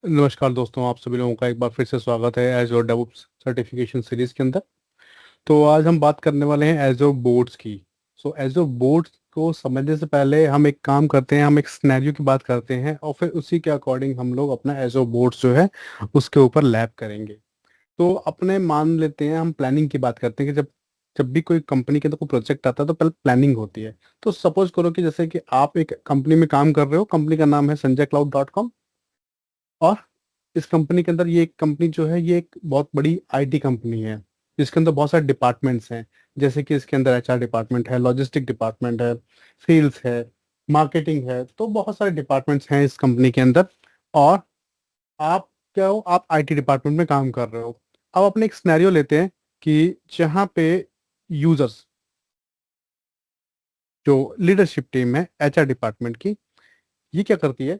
नमस्कार दोस्तों, आप सभी लोगों का एक बार फिर से स्वागत है एज़्योर डेवऑप्स सर्टिफिकेशन सीरीज के अंदर। तो आज हम बात करने वाले हैं एज़्योर बोर्ड्स की। सो एज़्योर बोर्ड्स को समझने से पहले हम एक काम करते हैं, हम एक सिनेरियो की बात करते हैं और फिर उसी के अकॉर्डिंग हम लोग अपना एज़्योर बोर्ड्स जो है उसके ऊपर लैब करेंगे। तो अपने मान लेते हैं, हम प्लानिंग की बात करते हैं कि जब जब भी कोई कंपनी के अंदर कोई प्रोजेक्ट आता है तो पहले प्लानिंग होती है। तो सपोज करो कि जैसे कि आप एक कंपनी में काम कर रहे हो, कंपनी का नाम है sanjaycloud.com। और इस कंपनी के अंदर, ये एक कंपनी जो है ये एक बहुत बड़ी आईटी कंपनी है जिसके अंदर बहुत सारे डिपार्टमेंट्स हैं। जैसे कि इसके अंदर एचआर डिपार्टमेंट है, लॉजिस्टिक डिपार्टमेंट है, सेल्स है, मार्केटिंग है। तो बहुत सारे डिपार्टमेंट्स हैं इस कंपनी के अंदर। और आप क्या हो, आप आईटी डिपार्टमेंट में काम कर रहे हो। अब अपने एक सिनेरियो लेते हैं कि जहाँ पे यूजर्स, जो लीडरशिप टीम है एचआर डिपार्टमेंट की, ये क्या करती है,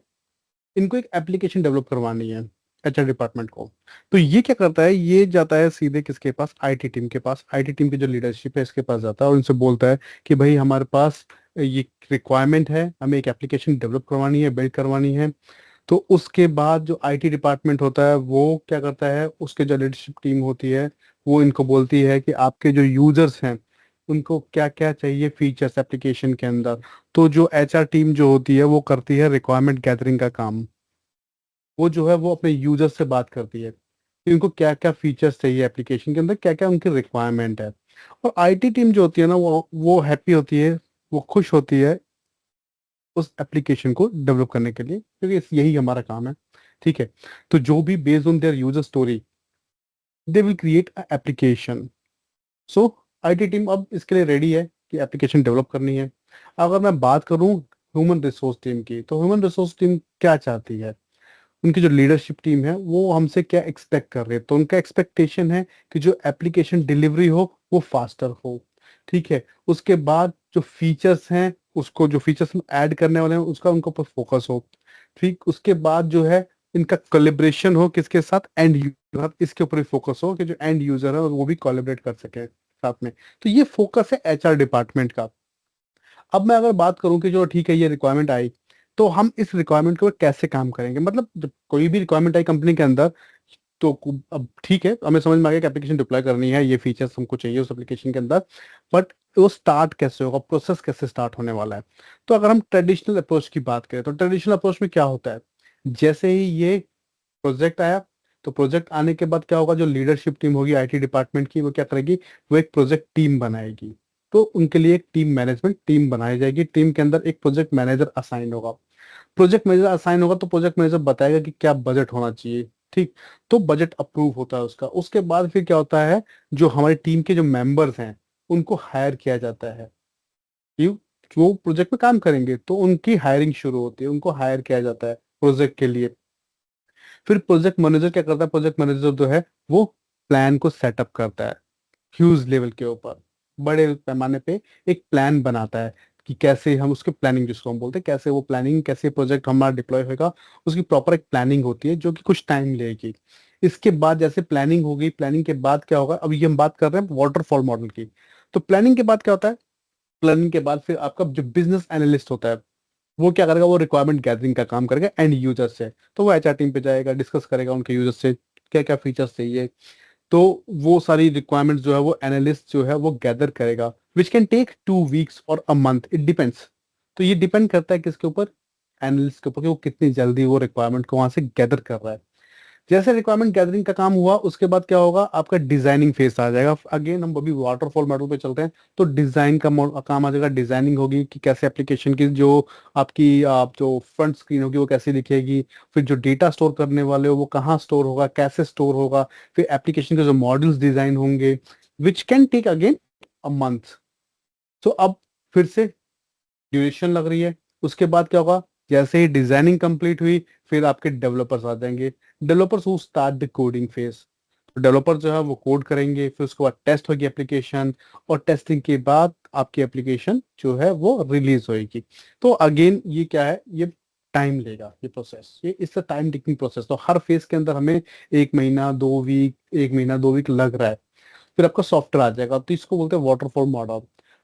इनको एक एप्लीकेशन डेवलप करवानी है एचआर डिपार्टमेंट को। तो ये क्या करता है, ये जाता है सीधे किसके पास, आईटी टीम के पास। आईटी टीम की जो लीडरशिप है इसके पास जाता है और उनसे बोलता है कि भाई हमारे पास ये रिक्वायरमेंट है, हमें एक एप्लीकेशन डेवलप करवानी है, बिल्ड करवानी है। तो उसके बाद जो आईटी डिपार्टमेंट होता है वो क्या करता है, उसके जो लीडरशिप टीम होती है वो इनको बोलती है कि आपके जो यूजर्स हैं उनको क्या क्या चाहिए फीचर्स एप्लीकेशन के अंदर। तो जो एचआर टीम जो होती है वो करती है रिक्वायरमेंट गैदरिंग का काम। वो जो है वो अपने यूजर से बात करती है कि उनको क्या क्या फीचर्स चाहिए एप्लीकेशन के अंदर, क्या क्या उनकी रिक्वायरमेंट है। और आईटी टीम जो होती है ना, वो हैप्पी होती है, वो खुश होती है उस एप्लीकेशन को डेवलप करने के लिए, क्योंकि यही हमारा काम है। ठीक है। तो जो भी based on their user story they will create a application. So IT team अब इसके लिए रेडी है कि एप्लीकेशन डेवलप करनी है। अगर मैं बात करूं ह्यूमन रिसोर्स टीम की, तो ह्यूमन रिसोर्स टीम क्या चाहती है, उनकी जो लीडरशिप टीम है वो हमसे क्या एक्सपेक्ट कर रही है। तो उनका एक्सपेक्टेशन है कि जो एप्लीकेशन डिलीवरी हो वो फास्टर हो। ठीक है। उसके बाद जो फीचर्स हैं, उसको जो फीचर्स हम ऐड करने वाले हैं उसका उनके ऊपर फोकस हो। ठीक। उसके बाद जो है इनका कोलेब्रेशन हो किसके साथ, एंड यूजर, इसके ऊपर भी फोकस हो कि जो एंड यूजर है वो भी कोलेबरेट कर सके साथ में। तो ये फोकस है एचआर डिपार्टमेंट का। अब मैं अगर बात करूं कि जो ठीक है ये रिक्वायरमेंट आई, तो हम इस रिक्वायरमेंट के ऊपर कैसे काम करेंगे। मतलब जब कोई भी रिक्वायरमेंट आई कंपनी के अंदर, तो अब ठीक है, हमें समझ में आ गया कि एप्लीकेशन डिप्लॉय करनी है, ये फीचर्स हमको चाहिए उस एप्लीकेशन के अंदर। बट वो स्टार्ट कैसे होगा, प्रोसेस कैसे स्टार्ट होने वाला है। तो अगर हम ट्रेडिशनल अप्रोच की बात करें तो ट्रेडिशनल अप्रोच में क्या होता है, जैसे ही ये प्रोजेक्ट आया, तो प्रोजेक्ट आने के बाद क्या होगा, जो लीडरशिप टीम होगी आईटी डिपार्टमेंट की वो क्या करेगी, वो एक प्रोजेक्ट टीम बनाएगी। तो उनके लिए एक टीम मैनेजमेंट टीम बनाई जाएगी, टीम के अंदर एक प्रोजेक्ट मैनेजर असाइन होगा। प्रोजेक्ट मैनेजर असाइन होगा तो प्रोजेक्ट मैनेजर बताएगा कि क्या बजट होना चाहिए। ठीक। तो बजट अप्रूव होता है उसका। उसके बाद फिर क्या होता है, जो हमारी टीम के जो मेंबर्स हैं उनको हायर किया जाता है। कि वो प्रोजेक्ट में काम करेंगे तो उनकी हायरिंग शुरू होती है, उनको हायर किया जाता है प्रोजेक्ट के लिए। फिर प्रोजेक्ट मैनेजर क्या करता है, प्रोजेक्ट मैनेजर जो है वो प्लान को सेटअप करता है ह्यूज लेवल के ऊपर, बड़े पैमाने पे एक प्लान बनाता है कि कैसे हम उसके प्लानिंग, जिसको हम बोलते हैं, कैसे वो प्लानिंग, कैसे प्रोजेक्ट हमारा डिप्लॉय होगा। उसकी प्रॉपर एक प्लानिंग होती है जो कि कुछ टाइम लेगी। इसके बाद जैसे प्लानिंग होगी, प्लानिंग के बाद क्या होगा, अभी हम बात कर रहे हैं वाटरफॉल मॉडल की। तो प्लानिंग के बाद क्या होता है, प्लानिंग के बाद फिर आपका जो बिजनेस एनालिस्ट होता है वो क्या करेगा, वो रिक्वायरमेंट गैदरिंग का काम करेगा एंड यूजर से। तो वो एचआर टीम पे जाएगा, डिस्कस करेगा उनके यूजर से क्या क्या फीचर्स चाहिए। तो वो सारी रिक्वायरमेंट्स जो है वो एनालिस्ट जो है वो गैदर करेगा, विच कैन टेक 2 वीक्स और अ मंथ, इट डिपेंड्स। तो ये डिपेंड करता है किसके ऊपर, एनालिस्ट के ऊपर, कि वो कितनी जल्दी वो रिक्वायरमेंट को वहां से गैदर कर रहा है। जैसे रिक्वायरमेंट गैदरिंग का काम हुआ उसके बाद क्या होगा, आपका डिजाइनिंग फेज आ जाएगा। अगेन हम अभी वाटरफॉल मॉडल पे चलते हैं। तो डिजाइन का काम आ जाएगा, डिजाइनिंग होगी कि कैसे एप्लीकेशन की जो आपकी आप जो फ्रंट स्क्रीन होगी वो कैसे दिखेगी। फिर जो डेटा स्टोर करने वाले हो वो कहाँ स्टोर होगा, कैसे स्टोर होगा। फिर एप्लीकेशन के जो मॉडल्स डिजाइन होंगे, which can take again a month. तो अब फिर से ड्यूरेशन लग रही है। उसके बाद क्या होगा, जैसे ही डिजाइनिंग कंप्लीट हुई फिर आपके डेवलपर्स आ जाएंगे। Developers who start the coding phase. तो डेवलपर जो है वो कोड करेंगे, फिर उसके बाद टेस्ट होगी एप्लीकेशन, और टेस्टिंग के बाद आपकी एप्लीकेशन जो है वो रिलीज होगी। तो अगेन ये क्या है, ये टाइम लेगा ये प्रोसेस, ये इससे टाइम टेकिंग प्रोसेस। तो हर फेज के अंदर हमें 1 महीना 2 वीक, 1 महीना 2 वीक लग रहा है। फिर आपका सॉफ्टवेयर आ जाएगा। तो इसको बोलते हैं वाटरफॉल मॉडल।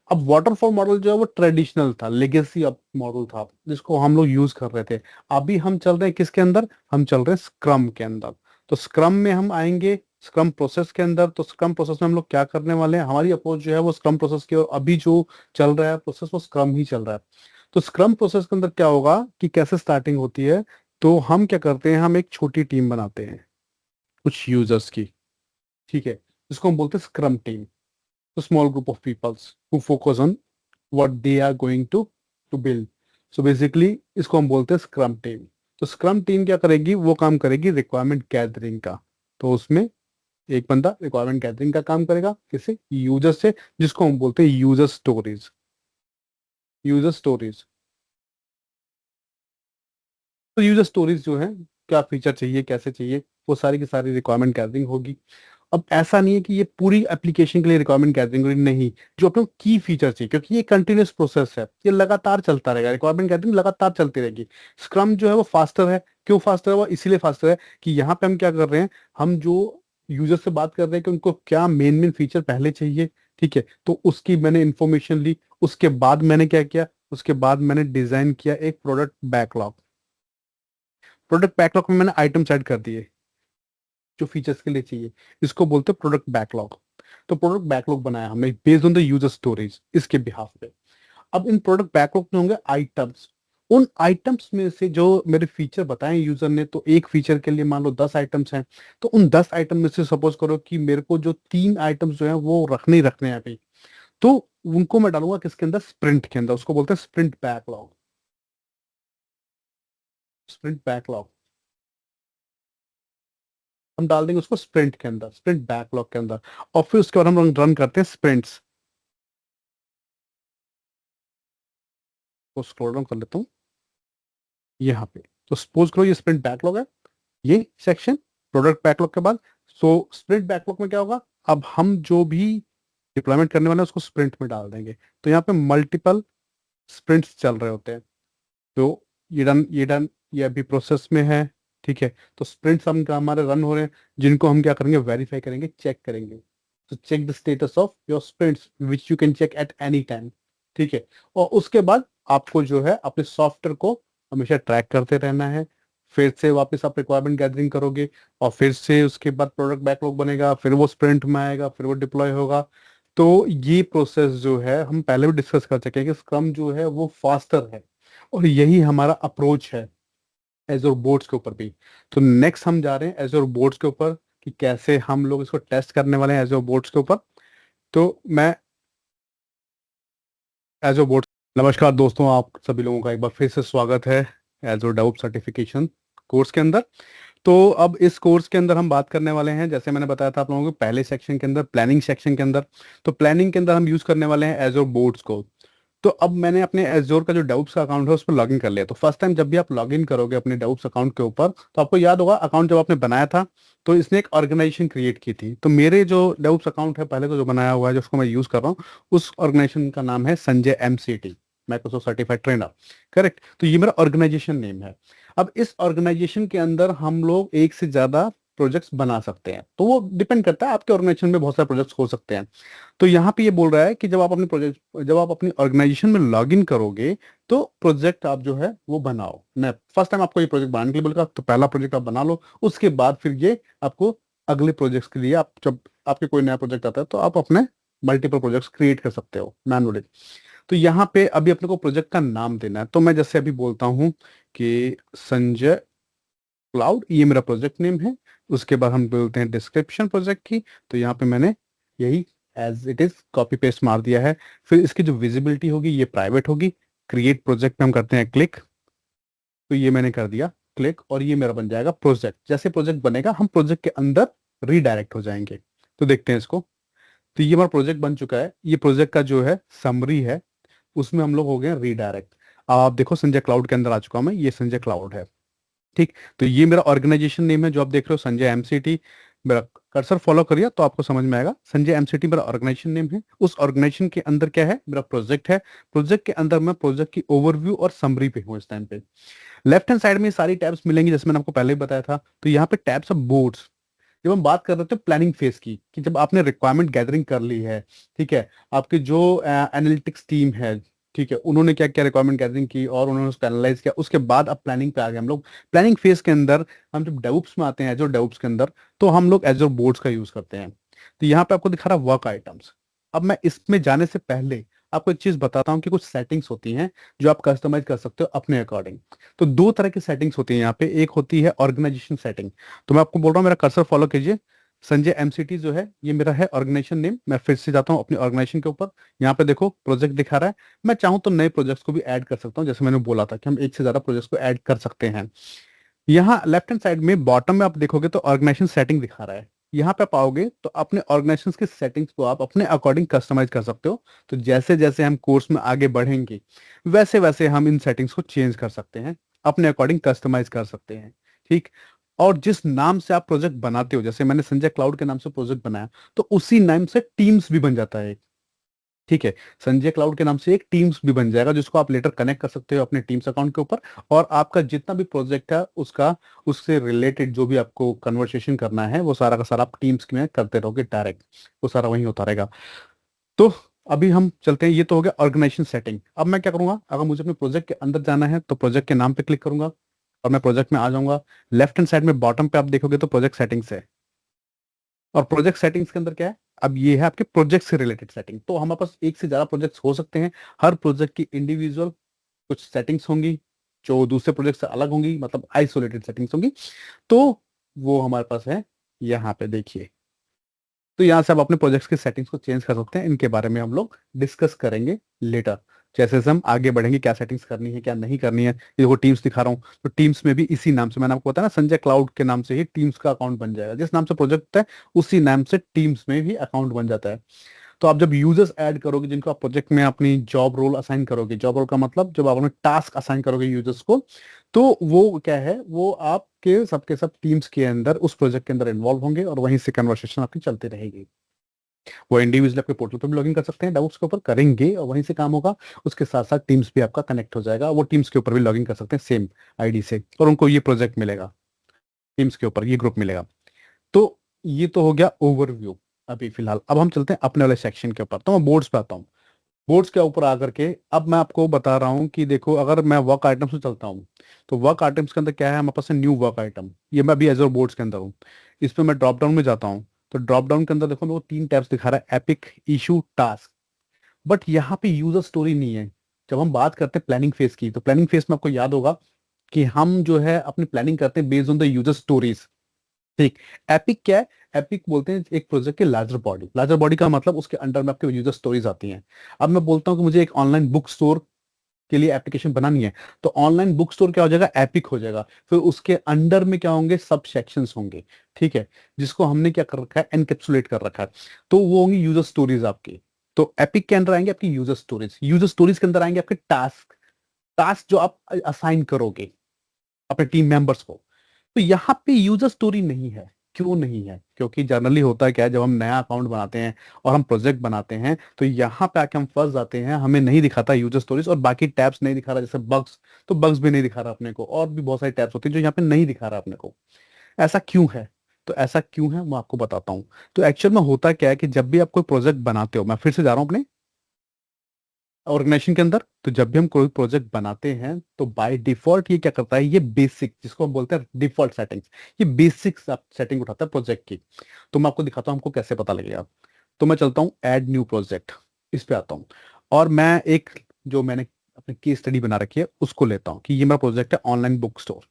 अब वाटरफॉल मॉडल जो है वो ट्रेडिशनल था, लेगेसी मॉडल था जिसको हम लोग यूज कर रहे थे। अभी हम चल रहे हैं किसके अंदर, हम चल रहे हैं स्क्रम के अंदर। तो स्क्रम में हम आएंगे स्क्रम प्रोसेस के अंदर। तो स्क्रम प्रोसेस में हम लोग क्या करने वाले हैं, हमारी अप्रोच जो है वो स्क्रम प्रोसेस की, और अभी जो चल रहा है प्रोसेस वो स्क्रम ही चल रहा है। तो स्क्रम प्रोसेस के अंदर क्या होगा कि कैसे स्टार्टिंग होती है, तो हम क्या करते हैं, हम एक छोटी टीम बनाते हैं कुछ यूजर्स की, ठीक है, जिसको हम बोलते हैं स्क्रम टीम। तो small group of peoples who focus on what they are going to build. So basically इसको हम बोलते हैं स्क्रम टीम। तो स्क्रम टीम क्या करेगी, वो काम करेगी रिक्वायरमेंट गैदरिंग का। तो उसमें एक बंदा रिक्वायरमेंट गैदरिंग का काम करेगा, किससे, यूजर से, जिसको हम बोलते हैं यूजर स्टोरीज। यूजर स्टोरीज, तो यूजर स्टोरीज जो है, क्या फीचर चाहिए, कैसे चाहिए, वो सारी की सारी रिक्वायरमेंट गैदरिंग होगी। अब ऐसा नहीं है कि ये पूरी एप्लीकेशन के लिए रिक्वायरमेंट गैदरिंग होगी, नहीं। जो अपने की फीचर चाहिए, क्योंकि ये कंटिन्यूस प्रोसेस है, ये लगातार चलता रहेगा, रिक्वायरमेंट गैदरिंग लगातार चलती रहेगी। स्क्रम जो है वो फास्टर है। क्यों फास्टर है, वो इसीलिए फास्टर है कि यहाँ पे हम क्या कर रहे हैं, हम जो यूजर से बात कर रहे हैं कि उनको क्या मेन मेन फीचर पहले चाहिए, ठीक है, तो उसकी मैंने इंफॉर्मेशन ली। उसके बाद मैंने क्या किया, उसके बाद मैंने डिजाइन किया एक प्रोडक्ट बैकलॉग। प्रोडक्ट बैकलॉग में मैंने आइटम ऐड कर दिए जो फीचर्स के लिए चाहिए। इसको बोलते हैं प्रोडक्ट बैकलॉग। तो प्रोडक्ट बैकलॉग बनाया हमने based on the user storage, इसके बिहाफ पे। अब इन प्रोडक्ट बैकलॉग में होंगे आइटम्स। उन आइटम्स में से जो मेरे फीचर बताए यूजर ने, तो एक फीचर के लिए मान लो 10 आइटम्स हैं। तो उन 10 आइटम में से सपोज करो कि मेरे को जो 3 आइटम्स जो है वो रखने ही रखने हैं अभी, तो उनको मैं डालूंगा किसके अंदर, स्प्रिंट के अंदर। उसको बोलते हैं स्प्रिंट बैकलॉग। स्प्रिंट बैकलॉग हम डाल देंगे उसको स्प्रिंट के अंदर, स्प्रिंट बैकलॉग के अंदर। और फिर उसके बाद हम रन करते हैं स्प्रिंट्स को। स्क्रॉल डाउन कर लेता हूँ यहाँ पे। तो सपोज करो ये स्प्रिंट बैकलॉग है, ये सेक्शन प्रोडक्ट बैकलॉग के बाद। सो स्प्रिंट बैकलॉग में क्या होगा, अब हम जो भी डिप्लॉयमेंट करने वाले हैं उसको स्प्रिंट में डाल देंगे। तो यहाँ पे मल्टीपल स्प्रिंट्स चल रहे होते हैं। तो ये डन ये अभी प्रोसेस में है, ठीक है। तो स्प्रिंट्स हम हमारे रन हो रहे हैं, जिनको हम क्या करेंगे, वेरीफाई करेंगे, चेक करेंगे। तो check the status of your sprints which you can check at any time, ठीक है। और उसके बाद आपको जो है अपने सॉफ्टवेयर को हमेशा ट्रैक करते रहना है। फिर से वापस आप रिक्वायरमेंट गैदरिंग करोगे, और फिर से उसके बाद प्रोडक्ट बैकलॉग बनेगा, फिर वो स्प्रिंट में आएगा, फिर वो डिप्लॉय होगा। तो ये प्रोसेस जो है हम पहले भी डिस्कस कर चुके हैं कि स्क्रम जो है वो फास्टर है, और यही हमारा अप्रोच है एजोर बोर्ड्स के ऊपर भी। तो नेक्स्ट हम जा रहे हैं एजोर बोर्ड्स के ऊपर कि कैसे हम लोग इसको टेस्ट करने वाले हैं एजोर बोर्ड्स के ऊपर। तो मैं एजोर बोर्ड, नमस्कार दोस्तों, आप सभी लोगों का एक बार फिर से स्वागत है एजोर डेवलप सर्टिफिकेशन कोर्स के अंदर। तो अब इस कोर्स के अंदर हम बात करने वाले हैं, जैसे मैंने बताया था आप लोगों को पहले सेक्शन के अंदर, प्लानिंग सेक्शन के अंदर। तो प्लानिंग के अंदर हम यूज करने वाले हैं एजोर बोर्ड्स को। तो अब मैंने अपने एज़ोर का जो डेवऑप्स का अकाउंट है उस पर लॉगिन कर लिया। तो फर्स्ट टाइम जब भी आप लॉगिन करोगे अपने डेवऑप्स अकाउंट के ऊपर, तो आपको याद होगा अकाउंट जब आपने बनाया था तो इसने एक ऑर्गेनाइजेशन क्रिएट की थी। तो मेरे जो डेवऑप्स अकाउंट है पहले तो जो बनाया हुआ है, जिसको मैं यूज कर रहा हूँ, उस ऑर्गेनाइजेशन का नाम है Sanjay MCT, Microsoft certified trainer. Correct, तो ये मेरा ऑर्गेनाइजेशन नेम है। अब इस ऑर्गेनाइजेशन के अंदर हम लोग एक से ज्यादा प्रोजेक्ट्स बना सकते हैं। तो वो डिपेंड करता है, आपके ऑर्गेनाइजेशन में बहुत सारे प्रोजेक्ट्स हो सकते हैं। तो यहाँ पे ये बोल रहा है कि जब आप अपनी ऑर्गेनाइजेशन में लॉगिन करोगे, तो प्रोजेक्ट आप जो है वो बनाओ। मैं फर्स्ट टाइम आपको ये प्रोजेक्ट बनाने के लिए बोलूंगा, तो पहला प्रोजेक्ट आप बना लो। उसके बाद फिर ये आपको अगले प्रोजेक्ट्स के लिए, आप जब आपके कोई नया प्रोजेक्ट आता है तो आप अपने मल्टीपल प्रोजेक्ट्स क्रिएट कर सकते हो मैनुअली। तो यहाँ पे अभी अपने को प्रोजेक्ट का नाम देना है। तो मैं जैसे अभी बोलता हूँ कि संजय क्लाउड, ये मेरा प्रोजेक्ट नेम है। उसके बाद हम बोलते हैं डिस्क्रिप्शन प्रोजेक्ट की। तो यहाँ पे मैंने यही as it is copy paste मार दिया है। फिर इसकी जो विजिबिलिटी होगी ये प्राइवेट होगी। क्रिएट प्रोजेक्ट पे हम करते हैं क्लिक। तो ये मैंने कर दिया क्लिक, और ये मेरा बन जाएगा प्रोजेक्ट। जैसे प्रोजेक्ट बनेगा हम प्रोजेक्ट के अंदर रीडायरेक्ट हो जाएंगे। तो देखते हैं इसको। तो ये हमारा प्रोजेक्ट बन चुका है। ये प्रोजेक्ट का जो है समरी है, उसमें हम लोग हो गए रीडायरेक्ट। अब आप देखो संजय क्लाउड के अंदर आ चुका हूं मैं, ये संजय क्लाउड है। ठीक, तो ये मेरा ऑर्गेनाइजेशन नेम है जो आप देख रहे हो, संजय MCT। मेरा कर्सर फॉलो करिए तो आपको समझ में आएगा। संजय MCT मेरा ऑर्गेनाइजेशन नेम है। उस ऑर्गेनाइजेशन के अंदर क्या है, मेरा प्रोजेक्ट है। प्रोजेक्ट के अंदर मैं प्रोजेक्ट की ओवरव्यू और समरी पे हूँ इस टाइम पे। लेफ्ट हैंड साइड में ये सारी टैब्स मिलेंगी, जैसे मैंने आपको पहले ही बताया था। तो यहाँ पे टैब्स ऑफ बोर्ड्स, जब हम बात कर रहे थे प्लानिंग फेज की, कि जब आपने रिक्वायरमेंट गैदरिंग कर ली है, ठीक है, आपके जो एनालिटिक्स टीम है, ठीक है, उन्होंने क्या क्या रिक्वायरमेंट गैदरिंग की और उन्होंने उसको एनालाइज किया, उसके बाद अब प्लानिंग पे आ गए हम लोग। प्लानिंग फेज के अंदर हम जब डेवऑप्स में आते हैं, एजोर डेवऑप्स के अंदर, तो हम लोग एजोर बोर्ड्स का यूज करते हैं। तो यहाँ पे आपको दिखा रहा है वर्क आइटम्स। अब मैं इसमें जाने से पहले आपको एक चीज बताता हूँ कि कुछ सेटिंग्स होती हैं जो आप कस्टमाइज कर सकते हो अपने अकॉर्डिंग। तो दो तरह की सेटिंग्स होती है यहाँ पे। एक होती है ऑर्गेनाइजेशन सेटिंग। तो मैं आपको बोल रहा हूँ, मेरा कर्सर फॉलो कीजिए। संजय एमसीटी जो है ये मेरा है ऑर्गेनाइजेशन नेम। मैं फिर से जाता हूँ अपनी ऑर्गेनाइजेशन के ऊपर। यहाँ पे देखो प्रोजेक्ट दिखा रहा है। मैं चाहूँ तो नए प्रोजेक्ट्स को भी ऐड कर सकता हूँ, जैसे मैंने बोला था कि हम एक से ज्यादा प्रोजेक्ट्स को ऐड कर सकते हैं। यहाँ लेफ्ट हैंड साइड में बॉटम में आप देखोगे तो ऑर्गेनाइजेशन सेटिंग दिखा रहा है। यहाँ पे पाओगे तो अपने ऑर्गेनाइजेशन की सेटिंग्स को आप अपने अकॉर्डिंग कस्टमाइज कर सकते हो। तो जैसे जैसे हम कोर्स में आगे बढ़ेंगे, वैसे वैसे हम इन सेटिंग्स को चेंज कर सकते हैं, अपने अकॉर्डिंग कस्टमाइज कर सकते हैं। ठीक। और जिस नाम से आप प्रोजेक्ट बनाते हो, जैसे मैंने संजय क्लाउड के नाम से प्रोजेक्ट बनाया, तो उसी नाम से टीम्स भी बन जाता है। ठीक है। संजय क्लाउड के नाम से एक टीम्स भी बन जाएगा, जिसको आप लेटर कनेक्ट कर सकते हो अपने टीम्स अकाउंट के ऊपर। और आपका जितना भी प्रोजेक्ट है उसका, उससे रिलेटेड जो भी आपको कन्वर्सेशन करना है, वो सारा का सारा आप टीम्स में करते रहोगे डायरेक्ट। वो सारा वहीं होता रहेगा। तो अभी हम चलते हैं। ये तो हो गया ऑर्गेनाइजेशन सेटिंग। अब मैं क्या करूंगा, अगर मुझे अपने प्रोजेक्ट के अंदर जाना है तो प्रोजेक्ट के नाम पे क्लिक करूंगा और मैं प्रोजेक्ट में आ जाऊंगा। लेफ्ट हैंड साइड में बॉटम पे आप देखोगे तो प्रोजेक्ट सेटिंग्स है। और प्रोजेक्ट सेटिंग्स के अंदर क्या है, अब ये है आपके प्रोजेक्ट से रिलेटेड सेटिंग। तो हमारे पास एक से ज्यादा प्रोजेक्ट्स हो सकते हैं। हर प्रोजेक्ट की इंडिविजुअल कुछ सेटिंग्स होंगी जो दूसरे प्रोजेक्ट से अलग होंगी, मतलब आइसोलेटेड सेटिंग्स होंगी। तो वो हमारे पास है। यहाँ पे देखिए, तो यहाँ से आप अपने प्रोजेक्ट्स के सेटिंग्स को चेंज कर सकते हैं। इनके बारे में हम लोग डिस्कस करेंगे लेटर, जैसे जैसे हम आगे बढ़ेंगे, क्या सेटिंग्स करनी है क्या नहीं करनी है। ये देखो टीम्स दिखा रहा हूँ, तो टीम्स में भी इसी नाम से, मैंने आपको बताया ना, संजय क्लाउड के नाम से ही टीम्स का अकाउंट बन जाएगा। जिस नाम से प्रोजेक्ट है उसी नाम से टीम्स में भी अकाउंट बन जाता है। तो आप जब यूजर्स ऐड करोगे, जिनको आप प्रोजेक्ट में अपनी जॉब रोल असाइन करोगे, जॉब रोल का मतलब जब आप अपने टास्क असाइन करोगे यूजर्स को, तो वो क्या है, वो आपके सबके सब टीम्स के अंदर उस प्रोजेक्ट के अंदर इन्वॉल्व होंगे और वहीं से कन्वर्सेशन आपकी चलती रहेगी। वो इंडिविजुअल अपने पोर्टल पर भी लॉगिन कर सकते हैं, डेवऑप्स के ऊपर करेंगे और वहीं से काम होगा। उसके साथ साथ टीम्स भी आपका कनेक्ट हो जाएगा, वो टीम्स के ऊपर भी लॉगिन कर सकते हैं सेम आईडी से, और उनको ये प्रोजेक्ट मिलेगा, टीम्स के ऊपर ये ग्रुप मिलेगा। तो ये तो हो गया ओवरव्यू अभी फिलहाल। अब हम चलते हैं अपने वाले सेक्शन के ऊपर। तो मैं बोर्ड्स पे आता हूँ। बोर्ड्स के ऊपर आकर के अब मैं आपको बता रहा हूँ कि देखो, अगर मैं वर्क आइटम्स में चलता हूँ, तो वर्क आइटम्स के अंदर क्या है, हमारे पास है न्यू वर्क आइटम। ये मैं अभी एजोर बोर्ड्स के अंदर हूँ। इस पे मैं ड्रॉप डाउन में जाता हूँ। तो ड्रॉप डाउन के अंदर देखो मेरे को तीन टैब्स दिखा रहा है, एपिक, इशू, टास्क। बट यहाँ पे यूजर स्टोरी नहीं है। जब हम बात करते हैं प्लानिंग फेज की, तो प्लानिंग फेज में आपको याद होगा कि हम जो है अपनी प्लानिंग करते हैं based on the user stories. ठीक। एपिक क्या है, एपिक बोलते हैं एक प्रोजेक्ट की लार्जर बॉडी। लार्जर बॉडी का मतलब उसके अंडर में आपके यूजर स्टोरीज आती हैं। अब मैं बोलता हूँ कि मुझे एक ऑनलाइन बुक स्टोर के लिए एप्लीकेशन बनानी है, तो ऑनलाइन बुक स्टोर क्या हो जाएगा, एपिक हो जाएगा। फिर उसके अंडर में क्या होंगे, सब सेक्शंस होंगे। ठीक है। जिसको हमने क्या कर रखा है, एनकेप्सुलेट कर रखा है। तो वो होंगी यूजर स्टोरीज आपकी। तो एपिक के अंदर आएंगे आपकी यूजर स्टोरीज, यूजर स्टोरीज के अंदर आएंगे आपके टास्क, टास्क जो आप असाइन करोगे अपने टीम मेंबर्स को। तो यहाँ पे यूजर स्टोरी नहीं है। क्यों नहीं है, क्योंकि जनरली होता है क्या है, जब हम नया अकाउंट बनाते हैं और हम प्रोजेक्ट बनाते हैं, तो यहाँ पे आके हम फंस जाते हैं, हमें नहीं दिखाता यूजर स्टोरीज और बाकी टैब्स नहीं दिखा रहा, जैसे बग्स। तो बग्स भी नहीं दिखा रहा अपने को, और भी बहुत सारी टैब्स होती है जो यहाँ पे नहीं दिखा रहा अपने को। ऐसा क्यों है? तो ऐसा क्यों है मैं आपको बताता हूँ। तो एक्चुअल में होता क्या है कि जब भी आप कोई प्रोजेक्ट बनाते हो, मैं फिर से जा रहा हूँ अपने ऑर्गेनाइजेशन के अंदर, तो जब भी हम कोई प्रोजेक्ट बनाते हैं तो बाय डिफॉल्ट ये क्या करता है, ये बेसिक, जिसको हम बोलते हैं डिफॉल्ट सेटिंग्स, ये बेसिक सेटिंग उठाता है प्रोजेक्ट की। तो मैं आपको दिखाता हूँ हमको कैसे पता लगेगा। तो मैं चलता हूँ ऐड न्यू प्रोजेक्ट, इस पे आता हूँ। और मैं एक, जो मैंने अपनी केस स्टडी बना रखी है उसको लेता हूँ कि ये मेरा प्रोजेक्ट है ऑनलाइन बुक स्टोर।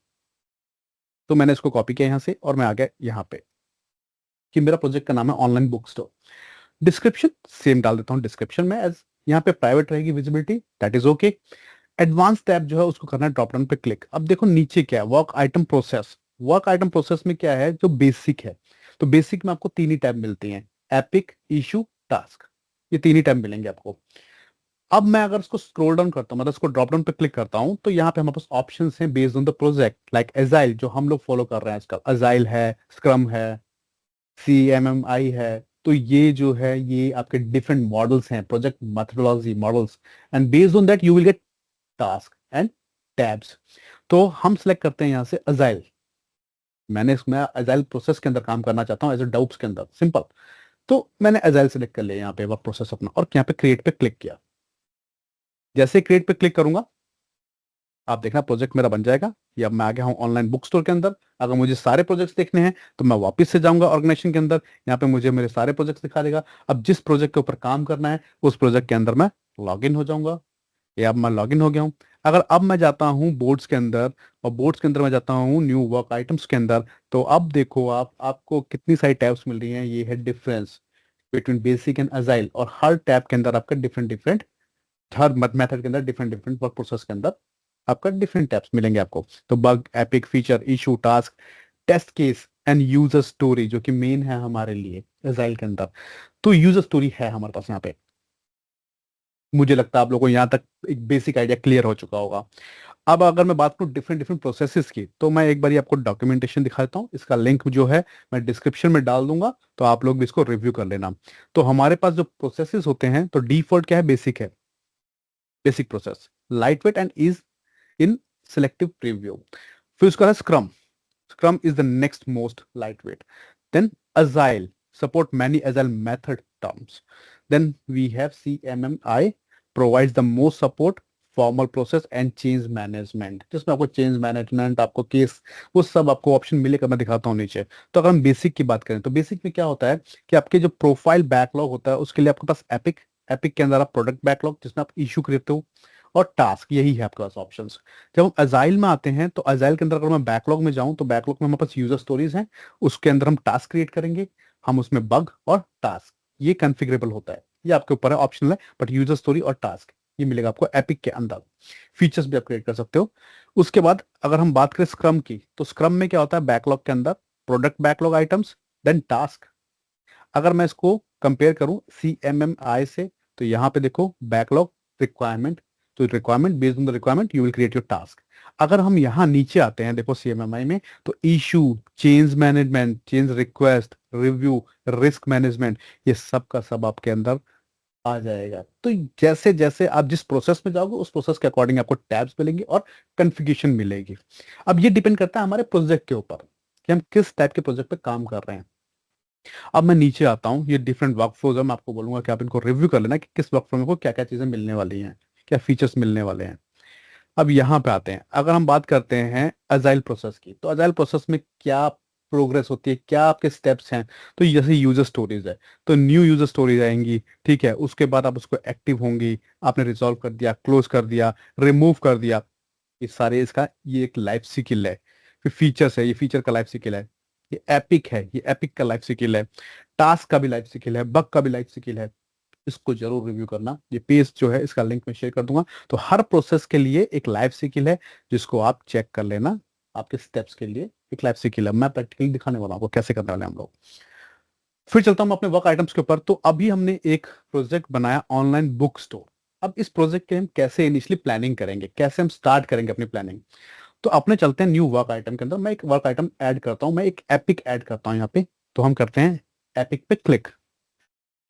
तो मैंने इसको कॉपी किया यहाँ से और मैं आ गया यहाँ पे कि मेरा प्रोजेक्ट का नाम है online book store. Description same डाल देता हूँ डिस्क्रिप्शन में, एज यहाँ पे प्राइवेट रहेगी visibility, that is okay. Advance tab जो है उसको करना है ड्रॉप डाउन पे क्लिक। अब देखो नीचे क्या है, work item process. Work item process में क्या है, जो बेसिक है। तो बेसिक में आपको तीन ही टैब मिलती हैं, एपिक, इशू, टास्क। ये तीन ही टैब मिलेंगे आपको। अब मैं अगर इसको स्क्रॉल डाउन करता हूँ, मतलब इसको ड्रॉप डाउन पे क्लिक करता हूँ, तो यहाँ पे हमारे पास ऑप्शंस हैं based on the project, like agile जो हम लोग फॉलो कर रहे हैं आजकल, एजाइल है, स्क्रम है, CMMI है। तो ये जो है ये आपके डिफरेंट मॉडल्स हैं, project methodology models. And based on that you will get task and tabs. तो हम सेलेक्ट करते हैं यहाँ से अजाइल। मैंने इसमें एजाइल प्रोसेस के अंदर काम करना चाहता हूँ एज ए डाउट्स के अंदर, सिंपल। तो मैंने एजाइल सेलेक्ट कर लिया यहाँ पे वर्क प्रोसेस अपना, और यहाँ पे क्रिएट पे क्लिक किया। जैसे क्रिएट पे क्लिक करूंगा, आप देखना प्रोजेक्ट मेरा बन जाएगा। ये अब मैं आ गया हूँ ऑनलाइन बुक स्टोर के अंदर। अगर मुझे सारे प्रोजेक्ट्स देखने हैं तो मैं वापस से जाऊंगा ऑर्गेनाइजेशन के अंदर, यहाँ पे मुझे मेरे सारे प्रोजेक्ट्स दिखा देगा। अब जिस प्रोजेक्ट के ऊपर काम करना है उस प्रोजेक्ट के अंदर मैं लॉग इन हो जाऊंगा। ये अब मैं लॉग इन हो गया हूँ। अगर अब मैं जाता हूँ बोर्ड्स के अंदर, और बोर्ड्स के अंदर मैं जाता हूँ न्यू वर्क आइटम्स के अंदर, तो अब देखो आपको कितनी सारी टैब्स मिल रही हैं। ये है difference between basic and agile, और हर टैब के अंदर आपका डिफरेंट डिफरेंट, हर मेथड के अंदर डिफरेंट डिफरेंट वर्क प्रोसेस के अंदर आपका डिफरेंट टैब्स मिलेंगे आपको। तो bug, epic, feature, issue, task, test case and user story, जो कि मेन है हमारे लिए एजाइल के अंदर। तो यूजर स्टोरी है हमारे पास यहाँ पे। मुझे लगता है आप लोगों को यहाँ तक एक बेसिक आइडिया क्लियर हो चुका होगा। अब अगर मैं बात करूँ डिफरेंट डिफरेंट प्रोसेसेस की, तो मैं एक बार आपको डॉक्यूमेंटेशन दिखा देता हूँ। इसका लिंक जो है मैं डिस्क्रिप्शन में डाल दूंगा, तो आप लोग भी इसको रिव्यू कर लेना। तो हमारे पास जो प्रोसेसेस होते हैं, तो डिफॉल्ट क्या है, बेसिक है, basic process, light weight and is in selective preview. फिर उसका है scrum. Scrum is the next most light weight. Then agile, support many agile method terms. Then we have CMMI, provides the most support formal process and change management, जिसमें आपको change management, आपको case, वो सब आपको option मिलेगा। मैं दिखाता हूँ नीचे। तो अगर हम बेसिक की बात करें, तो बेसिक में क्या होता है कि आपके जो प्रोफाइल बैकलॉग होता है उसके लिए आपके पास एपिक, एपिक के अंदर आप प्रोडक्ट बैकलॉग जिसमें आप इशू करते हो, और टास्क, यही है आपके पास ऑप्शंस। जब हम अजाइल में आते हैं, तो अजाइल के अंदर अगर मैं बैकलॉग में जाऊं, तो बैकलॉग में हमारे पास यूजर स्टोरीज हैं। उसके अंदर हम टास्क क्रिएट करेंगे, हम उसमें बग और टास्क, ये कॉन्फ़िगरेबल होता है। ये आपके ऊपर है, ऑप्शनल है, बट यूजर स्टोरी और टास्क ये मिलेगा आपको एपिक के अंदर। फीचर्स भी आप क्रिएट कर सकते हो। उसके बाद अगर हम बात करें स्क्रम की, तो स्क्रम में क्या होता है, बैकलॉग के अंदर product backlog items, then task. अगर मैं इसको कंपेयर करूं CMMI से, तो यहाँ पे देखो बैकलॉग, रिक्वायरमेंट, तो requirement, based on the requirement you will create your task. अगर हम यहाँ नीचे आते हैं, देखो CMMI में, तो issue, change management, change request, review, risk management, ये सब का सब आपके अंदर आ जाएगा। तो जैसे जैसे आप जिस प्रोसेस में जाओगे, उस प्रोसेस के अकॉर्डिंग आपको टैब्स मिलेंगे और कन्फिगरेशन मिलेगी। अब ये डिपेंड करता है हमारे प्रोजेक्ट के ऊपर कि हम किस टाइप के प्रोजेक्ट पे काम कर रहे हैं। अब मैं नीचे आता हूँ, ये डिफरेंट वर्क फ्लोज है, मैं आपको बोलूंगा कि आप इनको रिव्यू कर लेना कि किस वर्क फ्लो में को क्या क्या चीजें मिलने वाली हैं, क्या फीचर्स मिलने वाले हैं। अब यहाँ पे आते हैं, अगर हम बात करते हैं अजाइल प्रोसेस की, तो अजाइल प्रोसेस में क्या प्रोग्रेस होती है, क्या आपके स्टेप्स हैं। तो जैसे यूजर स्टोरीज है, तो न्यू यूजर स्टोरीज आएंगी, ठीक है। उसके बाद आप उसको एक्टिव होंगी, आपने रिजॉल्व कर दिया, क्लोज कर दिया, रिमूव कर दिया, ये सारे इसका ये एक लाइफ साइकिल है। फिर फीचर्स है, ये फीचर का लाइफ साइकिल है। ये एपिक है, ये एपिक का लाइफ साइकिल है। टास्क का भी लाइफ साइकिल है, बग का भी लाइफ साइकिल है। इसको जरूर रिव्यू करना। ये पेज जो है इसका लिंक मैं शेयर कर दूंगा। तो हर प्रोसेस के लिए एक लाइफ साइकिल है, जिसको आप चेक कर लेना। आपके स्टेप्स के लिए एक लाइफ साइकिल है, मैं प्रैक्टिकली दिखाने वाला हूँ आपको कैसे करने वाले हैं हम लोग। फिर चलता हूँ अपने वर्क आइटम्स के ऊपर। तो अभी हमने एक प्रोजेक्ट बनाया ऑनलाइन बुक स्टोर। अब इस प्रोजेक्ट के हम कैसे इनिशियली प्लानिंग करेंगे, कैसे हम स्टार्ट करेंगे अपनी प्लानिंग। तो अपने चलते हैं न्यू वर्क आइटम के अंदर। मैं एक वर्क आइटम ऐड करता हूँ, मैं एक एपिक ऐड करता हूँ यहाँ पे। तो हम करते हैं एपिक पे क्लिक।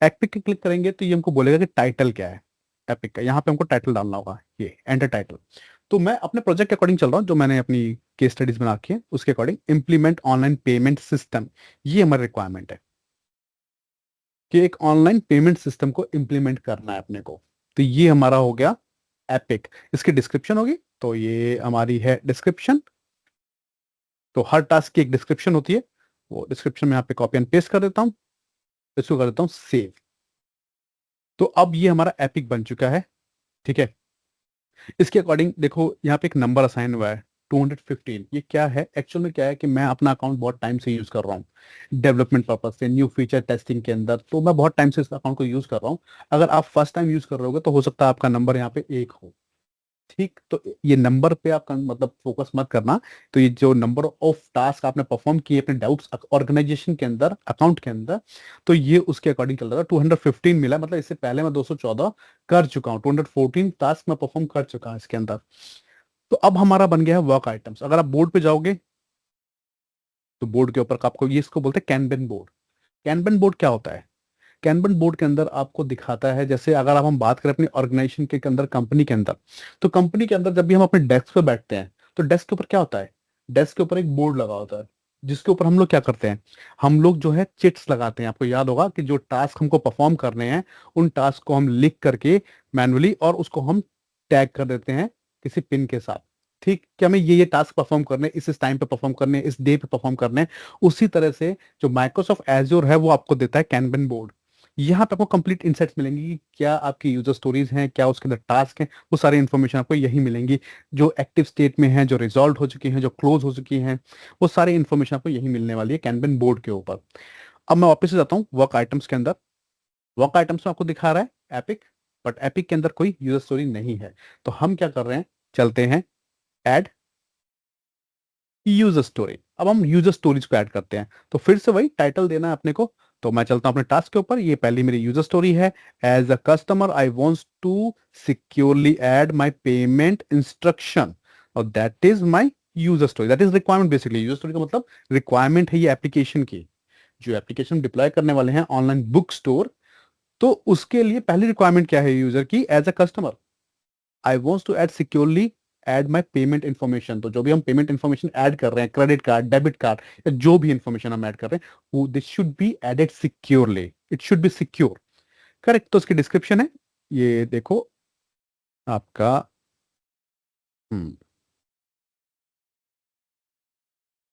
एपिक पे क्लिक करेंगे तो ये हमको बोलेगा कि टाइटल क्या है एपिक का। यहाँ पे हमको टाइटल डालना होगा, ये एंटर टाइटल। तो मैं अपने प्रोजेक्ट के अकॉर्डिंग चल रहा हूँ, जो मैंने अपनी केस स्टडीज बना रखी है उसके according. Implement online payment system, ये हमारी रिक्वायरमेंट है कि एक ऑनलाइन पेमेंट सिस्टम को इम्प्लीमेंट करना है अपने को। तो ये हमारा हो गया एपिक। इसकी डिस्क्रिप्शन होगी, तो ये हमारी है डिस्क्रिप्शन। तो हर टास्क की एक डिस्क्रिप्शन होती है, वो डिस्क्रिप्शन में यहाँ पे कॉपी एंड पेस्ट कर देता हूँ, इसको कर देता हूँ सेव। तो अब ये हमारा एपिक बन चुका है, ठीक है। इसके अकॉर्डिंग देखो यहाँ पे एक नंबर असाइन हुआ है 215। ये क्या है एक्चुअल में, क्या है कि मैं अपना अकाउंट बहुत टाइम से यूज कर रहा हूँ डेवलपमेंट पर्पज से, न्यू फीचर टेस्टिंग के अंदर। तो मैं बहुत टाइम से इस अकाउंट को यूज कर रहा हूँ। अगर आप फर्स्ट टाइम यूज कर रहे होगे, तो हो सकता है आपका नंबर यहाँ पे 1 हो, ठीक। तो ये नंबर पे आप मतलब फोकस मत करना। तो ये जो नंबर ऑफ टास्क आपने परफॉर्म किए अपने डाउट्स ऑर्गेनाइजेशन के अंदर, अकाउंट के अंदर, तो ये उसके अकॉर्डिंग चल रहा था। 215 मिला, मतलब इससे पहले मैं 214 कर चुका हूँ। 214 टास्क मैं परफॉर्म कर चुका हूँ इसके अंदर। तो अब हमारा बन गया है वर्क आइटम्स। अगर आप बोर्ड पे जाओगे, तो बोर्ड के ऊपर का आपको ये, इसको बोलते हैं कैनबन बोर्ड। कैनबन बोर्ड क्या होता है, कैनबन बोर्ड के अंदर आपको दिखाता है, जैसे अगर आप हम बात करें अपनी ऑर्गेनाइजेशन के अंदर, कंपनी के अंदर, तो कंपनी के अंदर जब भी हम अपने डेस्क पे बैठते हैं, तो डेस्क के ऊपर क्या होता है, डेस्क के ऊपर एक बोर्ड लगा होता है। जिसके ऊपर हम लोग क्या करते हैं, हम लोग जो है चिट्स लगाते हैं। आपको याद होगा कि जो टास्क हमको परफॉर्म करने हैं, उन टास्क को हम लिख करके मैनुअली और उसको हम टैग कर देते हैं किसी पिन के साथ। ठीक, कि हमें ये टास्क परफॉर्म करने, इस टाइम पे परफॉर्म करने, इस डे पे परफॉर्म करने। उसी तरह से जो माइक्रोसॉफ्ट एज्योर है वो आपको देता है कैनबन बोर्ड। यहाँ पे आपको कंप्लीट इंसाइट्स मिलेंगी कि क्या आपकी यूजर स्टोरीज हैं, क्या उसके अंदर टास्क हैं, वो सारी इन्फॉर्मेशन आपको यही मिलेंगी। जो एक्टिव स्टेट में है, जो रिजॉल्व हो चुकी हैं, जो क्लोज हो चुकी हैं, वो सारी इन्फॉर्मेशन आपको यही मिलने वाली है कैनबन बोर्ड के ऊपर। अब मैं वापस से जाता हूँ वर्क आइटम्स के अंदर। वर्क आइटम्स में आपको दिखा रहा है एपिक, बट एपिक के अंदर कोई यूजर स्टोरी नहीं है। तो हम क्या कर रहे हैं, चलते हैं ऐड यूजर स्टोरी। अब हम यूजर स्टोरीज को ऐड करते हैं, तो फिर से वही टाइटल देना है अपने को। तो मैं चलता हूं अपने टास्क के ऊपर। ये पहली मेरी यूजर स्टोरी है। As a customer I wants to securely add my payment instruction, और that is my user story, that is requirement. Basically user story का मतलब रिक्वायरमेंट है ये एप्लीकेशन की। जो एप्लीकेशन डिप्लॉय करने वाले हैं ऑनलाइन बुक स्टोर, तो उसके लिए पहली रिक्वायरमेंट क्या है यूजर की, as a customer I wants to add securely add my payment information. तो जो भी हम पेमेंट इन्फॉर्मेशन ऐड कर रहे हैं, क्रेडिट कार्ड, डेबिट कार्ड, या जो भी इन्फॉर्मेशन हम ऐड कर रहे हैं, वो this should be added securely, it should be secure. Correct. तो उसकी डिस्क्रिप्शन है, ये देखो आपका।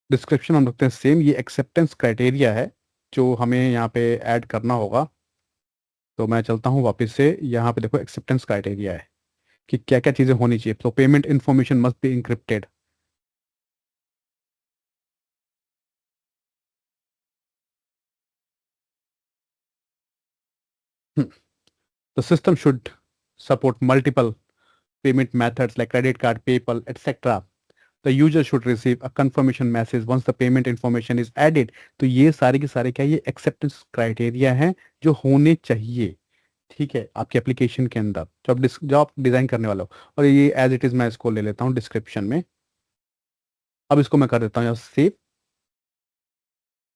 डिस्क्रिप्शन हम रखते हैं सेम। ये एक्सेप्टेंस क्राइटेरिया है जो हमें यहाँ पे ऐड करना होगा। तो मैं चलता हूँ वापस से, यहाँ पे देखो एक्सेप्टेंस क्राइटेरिया है कि क्या क्या चीजें होनी चाहिए। तो payment information must be encrypted. The system should support multiple payment methods like credit card, PayPal, etc. The user should receive a confirmation message once the payment information is added. तो ये सारे के सारे क्या, ये एक्सेप्टेंस क्राइटेरिया हैं जो होने चाहिए। ठीक है, आपकी एप्लीकेशन के अंदर जो आप डिजाइन करने वाले हो। और ये एज इट इज मैं इसको ले लेता हूँ डिस्क्रिप्शन में। अब इसको मैं कर देता हूँ यहाँ सेव।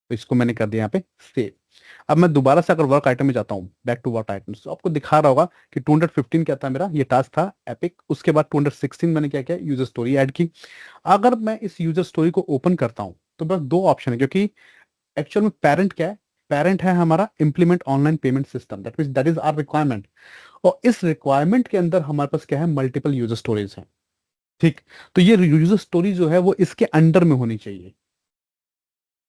तो इसको मैंने कर दिया यहाँ पे सेव। अब मैं दोबारा से अगर वर्क आइटम में जाता हूँ, बैक टू वर्क आइटम्स, तो आपको दिखा रहा होगा कि 215 क्या था मेरा, ये टास्क था एपिक। उसके बाद 216 मैंने क्या किया, यूजर स्टोरी ऐड की। अगर मैं इस यूजर स्टोरी को ओपन करता हूँ तो बस दो ऑप्शन है, क्योंकि एक्चुअल में पेरेंट क्या है, पेरेंट है हमारा implement online payment system, that means that is our requirement. और इस रिक्वायरमेंट के अंदर हमारे पास क्या है, मल्टीपल यूजर स्टोरीज हैं। ठीक। तो ये यूजर स्टोरी जो है वो इसके अंडर में होनी चाहिए।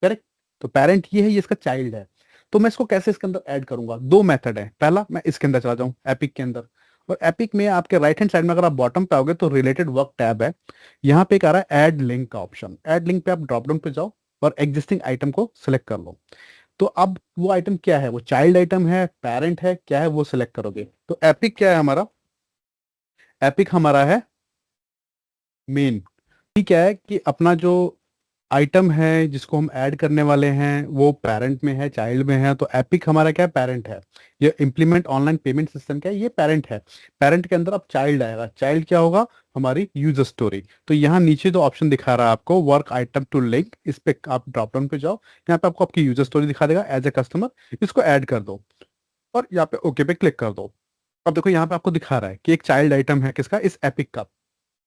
करेक्ट। तो पेरेंट ये है, ये इसका चाइल्ड है। तो मैं इसको कैसे इसके अंदर ऐड करूंगा, दो मेथड है। पहला, मैं इसके अंदर चला जाऊं एपिक के अंदर। और एपिक में आपके राइट हैंड साइड में अगर आप बॉटम पे आओगे तो रिलेटेड वर्क टैब है। यहाँ पे एक आ रहा है ऐड लिंक का ऑप्शन। ऐड लिंक पे आप ड्रॉप डाउन पे जाओ और एग्जिस्टिंग आइटम को सिलेक्ट कर लो। तो अब वो आइटम क्या है, वो चाइल्ड आइटम है, पेरेंट है, क्या है, वो सिलेक्ट करोगे। तो एपिक क्या है हमारा, एपिक हमारा है मेन। ठीक है, कि अपना जो आइटम है जिसको हम ऐड करने वाले हैं वो पेरेंट में है, चाइल्ड में है। तो एपिक हमारा क्या है, पेरेंट है। ये इम्प्लीमेंट ऑनलाइन पेमेंट सिस्टम क्या है, ये पेरेंट है। पेरेंट के अंदर अब चाइल्ड आएगा। चाइल्ड क्या होगा, हमारी यूजर स्टोरी। तो यहाँ नीचे जो ऑप्शन दिखा रहा है आपको, वर्क आइटम टू लिंक, इस पे आप ड्रॉप डाउन पे जाओ। यहाँ पे आपको आपकी यूजर स्टोरी दिखा देगा एज ए कस्टमर। इसको ऐड कर दो और यहाँ पे ओके पे क्लिक कर दो। अब देखो यहाँ पे आपको दिखा रहा है कि एक चाइल्ड आइटम है किसका, इस एपिक का।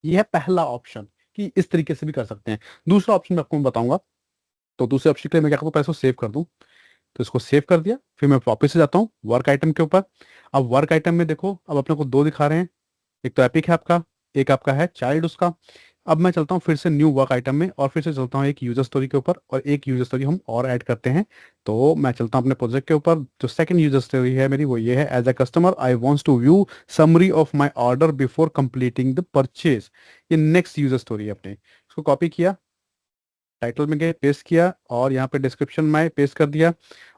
ये है पहला ऑप्शन, कि इस तरीके से भी कर सकते हैं। दूसरा ऑप्शन मैं आपको बताऊंगा। तो दूसरे ऑप्शन के लिए मैं क्या करूँ, पैसों सेव कर दूं। तो इसको सेव कर दिया, फिर मैं वापस से जाता हूँ वर्क आइटम के ऊपर। अब वर्क आइटम में देखो, अब अपने को दो दिखा रहे हैं। एक तो एपिक है आपका, एक आपका है चाइल्ड उसका। अब मैं चलता हूँ फिर से न्यू वर्क आइटम में, और फिर से चलता हूँ एक यूजर स्टोरी के ऊपर, और एक यूजर स्टोरी हम और ऐड करते हैं। तो मैं चलता हूँ अपने प्रोजेक्ट के ऊपर। जो सेकंड यूजर स्टोरी है मेरी, वो ये है। As a customer I wants to view summary of my order before completing the purchase. ये नेक्स्ट यूजर स्टोरी है अपने। इसको कॉपी किया, टाइटल में गए, पेस्ट किया, और यहाँ पे डिस्क्रिप्शन में पेस्ट कर दिया।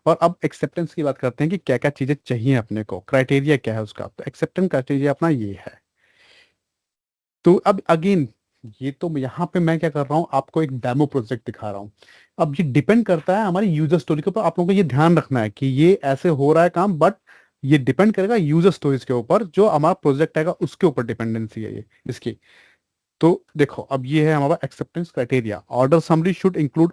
और अब एक्सेप्टेंस की बात करते हैं कि क्या क्या चीजें चाहिए अपने को, क्राइटेरिया क्या है उसका। तो एक्सेप्टेंस क्राइटेरिया अपना ये है। तो अब अगेन, ये तो यहाँ पे मैं क्या कर रहा हूँ, आपको एक डेमो प्रोजेक्ट दिखा रहा हूँ। अब ये डिपेंड करता है हमारी यूजर स्टोरी के ऊपर। आप लोगों को ये ध्यान रखना है कि ये ऐसे हो रहा है काम, बट ये डिपेंड करेगा यूजर स्टोरीज के ऊपर। जो हमारा प्रोजेक्ट आएगा उसके ऊपर डिपेंडेंसी है ये इसकी। तो देखो, अब ये है हमारा acceptance criteria. Order summary should include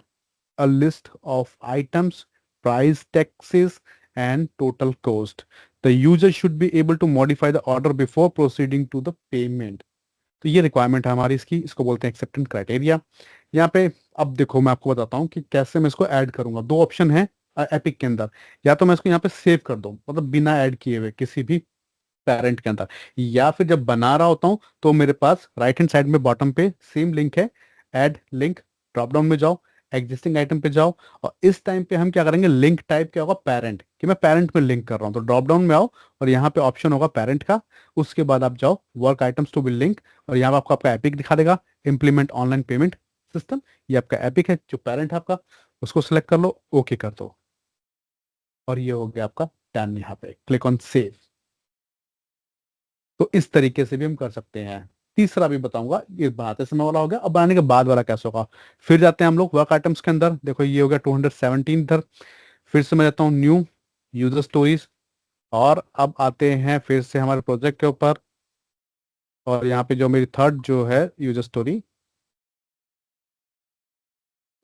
a list of items, price, taxes, and total cost. The user should be able to modify the order before proceeding to the payment. तो ये रिक्वायरमेंट है हमारी इसकी, इसको बोलते हैं एक्सेप्टेंस क्राइटेरिया। यहाँ पे अब देखो मैं आपको बताता हूँ कि कैसे मैं इसको ऐड करूंगा। दो ऑप्शन है एपिक के अंदर। या तो मैं इसको यहाँ पे सेव कर दूं, मतलब बिना ऐड किए हुए किसी भी पेरेंट के अंदर, या फिर जब बना रहा होता हूँ तो मेरे पास राइट हैंड साइड में बॉटम पे सेम लिंक है, ऐड लिंक, ड्रॉप डाउन में जाओ, एग्जिस्टिंग आइटम पे जाओ, और इस टाइम पे हम क्या करेंगे, लिंक टाइप क्या होगा, पेरेंट, कि मैं पेरेंट में लिंक कर रहा हूँ। तो ड्रॉप डाउन में आओ और यहाँ पे ऑप्शन होगा पेरेंट का। उसके बाद आप जाओ work items to be link, और यहाँ पे आपको आपका एपिक दिखा देगा, इम्प्लीमेंट ऑनलाइन पेमेंट सिस्टम। ये आपका एपिक है जो पेरेंट है आपका, उसको सिलेक्ट कर लो, ओके कर दो, और ये हो गया आपका डन। यहाँ पे क्लिक ऑन सेव। तो इस तरीके से भी हम कर सकते हैं। तीसरा भी बताऊंगा, ये बनाते समय वाला हो गया, अब बनाने के बाद वाला कैसे होगा। फिर जाते हैं हम लोग वर्क आइटम्स के अंदर, देखो ये हो गया 217 इधर। फिर से मैं जाता हूँ न्यू यूजर स्टोरीज, और अब आते हैं फिर से हमारे प्रोजेक्ट के ऊपर, और यहाँ पे जो मेरी थर्ड जो है यूजर स्टोरी,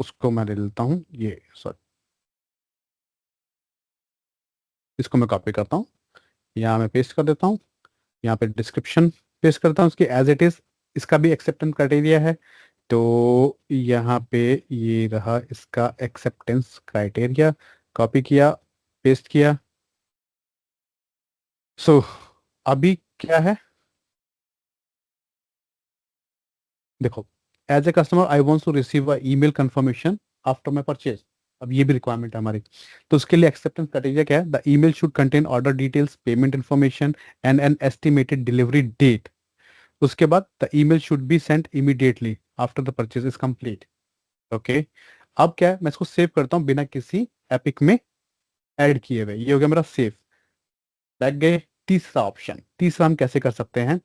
उसको मैं ले लेता हूँ, ये सॉरी, इसको मैं कॉपी करता हूँ, यहाँ मैं पेस्ट कर देता हूँ, यहाँ पे डिस्क्रिप्शन पेस्ट करता हूँ उसकी एज इट इज। इसका भी एक्सेप्टेंस क्राइटेरिया है, तो यहाँ पे ये रहा इसका एक्सेप्टेंस क्राइटेरिया, कॉपी किया, पेस्ट किया। सो अभी क्या है, देखो, as a customer I want to receive a email confirmation after my purchase. अब ये भी रिक्वायरमेंट है हमारी। तो उसके लिए एक्सेप्टेंस क्राइटेरिया क्या है, the email should contain order details, payment information and an estimated delivery date. उसके बाद the email should be sent immediately after the purchase is complete. Okay, अब क्या है, मैं इसको सेव करता हूँ बिना किसी एपिक में ऐड किए हुए। ये हो गया मेरा सेव। बैक गए। तीसरा ऑप्शन, तीसरा हम कैसे कर सकते हैं,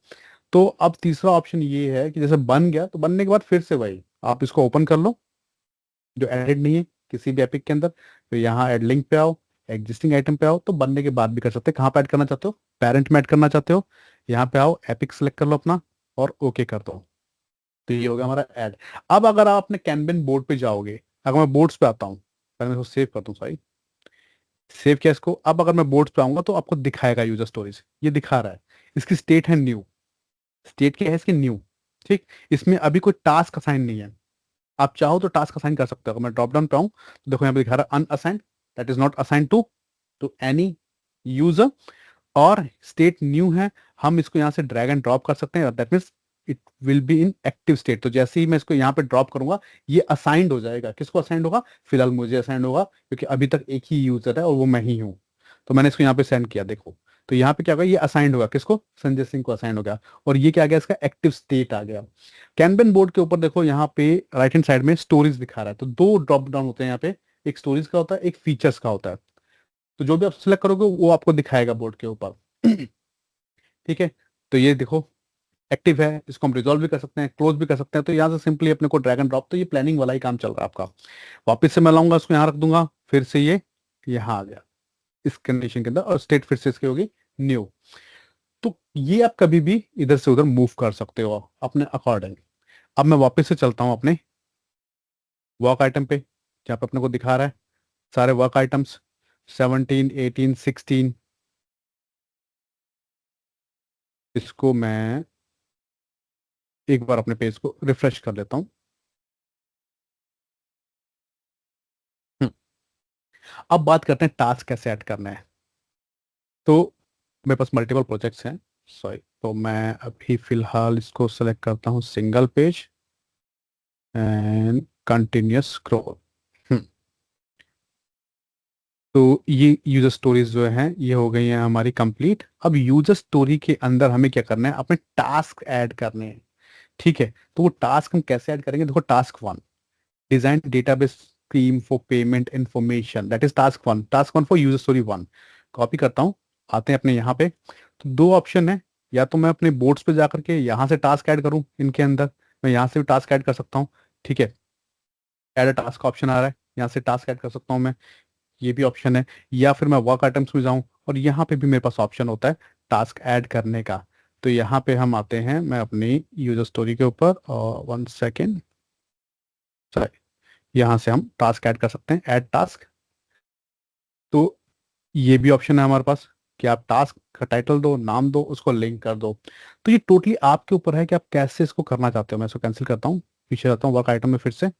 तो अब तीसरा ऑप्शन ये है कि जैसे बन गया, तो बनने के बाद फिर से वही आप इसको ओपन कर लो, जो एडिड नहीं है किसी भी एपिक के अंदर, तो यहाँ एड लिंक पे आओ, एग्जिस्टिंग आइटम पे आओ, तो बनने के बाद भी कर सकते हैं। कहाँ पे ऐड करना चाहते हो, पेरेंट में ऐड करना चाहते हो, यहाँ पे आओ, एपिक सेलेक्ट कर लो अपना, और ओके कर दो। तो ये हो गया हमारा ऐड। अब अगर आप अपने कैनबिन बोर्ड पे जाओगे, अगर मैं बोर्ड्स पे आता हूँ, पहले मैं इसको सेव कर दूँ, सॉरी, सेव किया इसको। अब अगर मैं बोर्ड्स पे आऊंगा तो आपको दिखाएगा यूजर स्टोरीज, ये दिखा रहा है, इसकी स्टेट है न्यू। स्टेट क्या है इसकी, न्यू। ठीक, इसमें अभी कोई टास्क असाइन नहीं है। आप चाहो तो टास्क असाइन कर सकते हो। अगर मैं ड्रॉप डाउन पे आऊँ तो देखो यहाँ पे दिखा रहा है unassigned, that is not assign to any user, और स्टेट न्यू है। हम इसको यहाँ से ड्रैग एंड ड्रॉप कर सकते हैं, that means it will be in active state. तो जैसे ही मैं इसको यहाँ पे ड्रॉप करूंगा, ये असाइंड हो जाएगा। किसको असाइंड होगा, फिलहाल मुझे असाइंड होगा, क्योंकि अभी तक एक ही यूजर है और वो मैं ही हूँ। तो मैंने इसको यहाँ पे सेंड किया, देखो, तो यहाँ पे क्या होगा, ये असाइंड होगा किसको, संजय सिंह को असाइंड हो गया, और ये क्या आ गया, इसका एक्टिव स्टेट आ गया। कैनबन बोर्ड के ऊपर देखो, यहाँ पे राइट हैंड साइड में स्टोरीज दिखा रहा है, तो दो ड्रॉप डाउन होते हैं यहाँ पे, एक स्टोरीज का होता है, एक फीचर्स का होता है। तो जो भी आप सिलेक्ट करोगे वो आपको दिखाएगा बोर्ड के ऊपर। ठीक है, तो ये देखो एक्टिव है, इसको हम रिजॉल्व भी कर सकते हैं, क्लोज भी कर सकते हैं। तो यहाँ से सिंपली अपने को ड्रैग एंड ड्रॉप, तो ये प्लानिंग वाला ही काम चल रहा है आपका। वापस से मैं लाऊंगा, इसको यहाँ रख दूंगा, फिर से ये यहाँ आ गया इस कंडीशन के अंदर, और स्टेट फिर से इसकी होगी न्यू। तो ये आप कभी भी इधर से उधर मूव कर सकते हो अपने अकॉर्डिंग। अब मैं वापस से चलता हूँ अपने वर्क आइटम पे, जहाँ पे अपने को दिखा रहा है सारे वर्क आइटम्स, 17, 18, 16। इसको मैं एक बार अपने पेज को रिफ्रेश कर लेता हूँ। हम्म, अब बात करते हैं टास्क कैसे ऐड करना है। तो मेरे पास मल्टीपल प्रोजेक्ट्स हैं, सॉरी, तो मैं अभी फिलहाल इसको सेलेक्ट करता हूँ single page and continuous scroll. तो ये यूजर स्टोरीज जो हैं ये हो गई हैं हमारी कंप्लीट। अब यूजर स्टोरी के अंदर हमें क्या करना है, अपने टास्क ऐड करने हैं। ठीक है, तो वो टास्क हम कैसे ऐड करेंगे, देखो, task one, design database scheme for payment information, that is task one, task one for user story one. Copy करता हूँ, आते हैं अपने यहाँ पे, तो दो ऑप्शन है, या तो मैं अपने बोर्ड्स पे जाकर के यहाँ से टास्क ऐड करूँ इनके अंदर, मैं यहाँ से भी टास्क ऐड कर सकता हूँ। ठीक है, ऐड अ टास्क का ऑप्शन आ रहा है, यहाँ से टास्क ऐड कर सकता हूँ मैं, ये भी ऑप्शन है। या फिर मैं वर्क आइटम्स में जाऊँ और यहाँ पे भी मेरे पास ऑप्शन होता है टास्क ऐड करने का। तो यहाँ पे हम आते हैं, मैं अपनी यूजर स्टोरी के ऊपर, और 1 सेकेंड, यहाँ से हम टास्क ऐड कर सकते हैं, ऐड टास्क। तो ये भी ऑप्शन है हमारे पास कि आप टास्क का टाइटल दो, नाम दो, उसको लिंक कर दो। तो ये टोटली आपके ऊपर है कि आप कैसे इसको करना चाहते हो। मैं इसको कैंसिल करता हूँ, पीछे जाता हूँ वर्क आइटम में फिर से,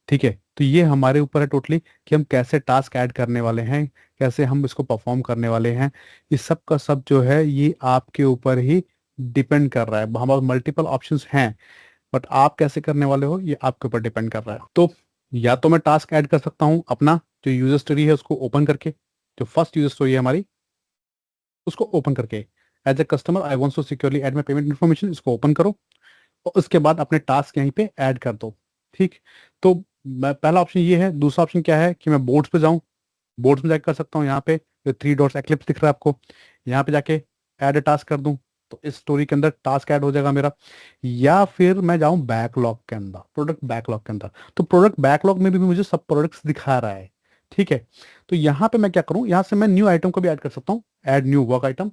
ठीक है, तो ये हमारे ऊपर है टोटली कि हम कैसे टास्क ऐड करने वाले हैं, कैसे हम इसको परफॉर्म करने वाले हैं। इस सब का सब जो है ये आपके ऊपर ही डिपेंड कर रहा है। हमारे मल्टीपल ऑप्शंस हैं, बट आप कैसे करने वाले हो ये आपके ऊपर डिपेंड कर रहा है। तो या तो मैं टास्क ऐड कर सकता हूँ अपना जो यूजर स्टोरी है उसको ओपन करके, जो फर्स्ट यूजर स्टोरी है हमारी उसको ओपन करके, as a customer I want to securely add my payment information, इसको ओपन करो और उसके बाद अपने टास्क यहीं पे ऐड कर दो। ठीक, तो मैं पहला ऑप्शन ये है। दूसरा ऑप्शन क्या है कि मैं बोर्ड्स पे जाऊं, बोर्ड्स में जाकर कर सकता हूँ। यहाँ पे जो 3 डॉट्स एक्लिप्स दिख रहा है आपको, यहाँ पे जाके ऐड टास्क कर दूं तो इस स्टोरी के अंदर टास्क ऐड हो जाएगा मेरा। या फिर मैं जाऊं बैकलॉग के अंदर, प्रोडक्ट बैकलॉग के अंदर, तो प्रोडक्ट बैकलॉग में भी मुझे सब प्रोडक्ट्स दिखा रहा है। ठीक है, तो यहाँ पे मैं क्या करूँ, यहाँ से मैं न्यू आइटम को भी ऐड कर सकता हूँ, ऐड न्यू वर्क आइटम।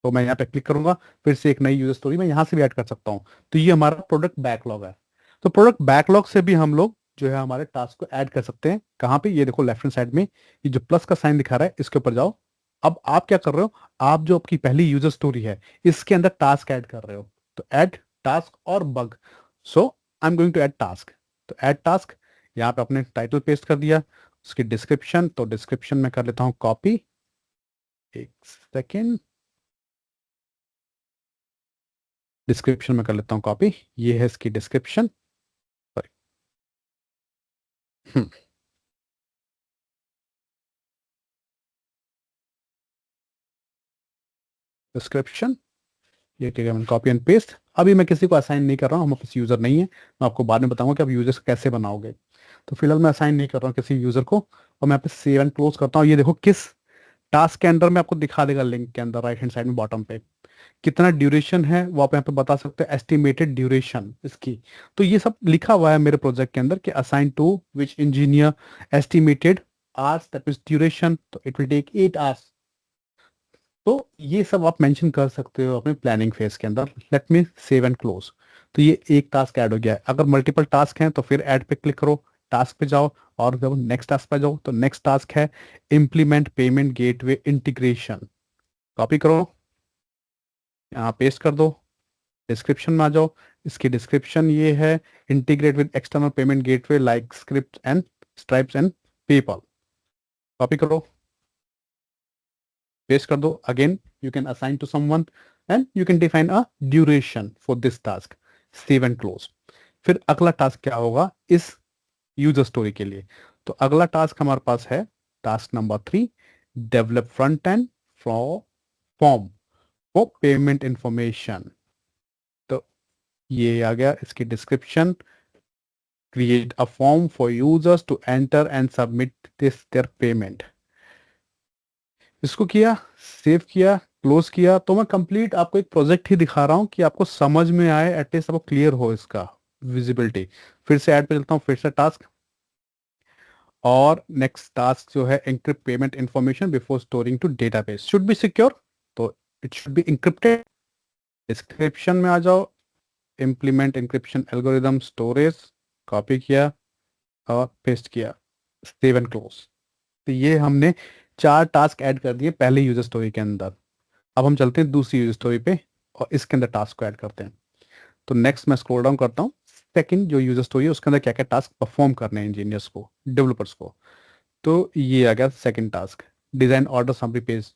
तो मैं यहाँ पे क्लिक करूंगा, फिर से एक नई यूजर स्टोरी मैं यहाँ से भी ऐड कर सकता हूँ। तो ये हमारा प्रोडक्ट बैकलॉग है। तो प्रोडक्ट बैकलॉग से भी हम लोग जो है हमारे टास्क को ऐड कर सकते हैं। कहाँ पे, ये देखो लेफ्ट हैंड साइड में ये जो प्लस का साइन दिखा रहा है इसके ऊपर जाओ। अब आप क्या कर रहे हो, आप जो आपकी पहली यूजर स्टोरी है इसके अंदर टास्क ऐड कर रहे हो, तो ऐड टास्क और bug. So I am going to add task. तो ऐड टास्क, यहाँ पे अपने टाइटल पेस्ट कर दिया, उसकी डिस्क्रिप्शन, तो डिस्क्रिप्शन में कर लेता हूँ कॉपी। एक सेकेंड, डिस्क्रिप्शन में कर लेता हूँ कॉपी। ये है इसकी डिस्क्रिप्शन, सॉरी, डिस्क्रिप्शन, ये ठीक है, मैंने कॉपी एंड पेस्ट। अभी मैं किसी को असाइन नहीं कर रहा हूँ, हम पास यूजर नहीं है। मैं आपको बाद में बताऊंगा कि आप यूजर्स कैसे बनाओगे। तो फिलहाल मैं असाइन नहीं कर रहा हूँ किसी यूजर को, और मैं यहाँ पे सेव एंड क्लोज करता हूँ। ये देखो किस टास्क के अंदर में आपको दिखा देगा, लिंक के अंदर राइट हैंड साइड में बॉटम पे कितना ड्यूरेशन है वो आप यहाँ पे बता सकते हैं, एस्टिमेटेड ड्यूरेशन इसकी। तो ये सब लिखा हुआ है मेरे प्रोजेक्ट के अंदर कि assign to which engineer, estimated hours that means duration, तो इट विल टेक 8 आवर्स। तो ये सब आप मेंशन कर सकते हो अपने प्लानिंग फेज के अंदर। Let me save and close. तो ये एक टास्क ऐड हो गया है। अगर मल्टीपल टास्क हैं तो फिर ऐड पे क्लिक करो, टास्क पे जाओ, और जब नेक्स्ट टास्क पे जाओ तो नेक्स्ट टास्क है implement payment gateway integration. Copy करो, यहाँ पेस्ट कर दो, डिस्क्रिप्शन में आ जाओ। इसकी डिस्क्रिप्शन ये है, integrate with external payment gateway like script and stripes and PayPal. Copy करो, पेस्ट कर दो। Again you can assign to someone and you can define a duration for this task, save and close. फिर अगला task क्या होगा इस user story के लिए, तो अगला टास्क हमारे पास है task number 3, develop front and for form for payment information. तो ये आ गया इसकी description, create a form for users to enter and submit this their payment। इसको किया, सेव किया, क्लोज किया, तो मैं कंप्लीट आपको एक प्रोजेक्ट ही दिखा रहा हूँ कि आपको समझ में आए, एटलीस्ट आपको क्लियर हो इसका विजिबिलिटी। फिर से ऐड पे चलता हूँ, फिर से टास्क, और नेक्स्ट टास्क जो है encrypt payment information before storing to database, should be secure, तो it should be encrypted. Description में आ जाओ, implement encryption algorithm storage, copy किया और पेस्ट किया, सेव एंड क्लोज। तो ये हमने 4 टास्क ऐड कर दिए पहले यूजर स्टोरी के अंदर। अब हम चलते हैं दूसरी यूजर स्टोरी पे और इसके अंदर टास्क को ऐड करते हैं। तो नेक्स्ट मैं स्क्रॉल डाउन करता हूँ, सेकंड जो यूजर स्टोरी है उसके अंदर क्या क्या टास्क परफॉर्म करने हैं इंजीनियर्स को, डेवलपर्स को। तो ये आ गया second task, design order summary page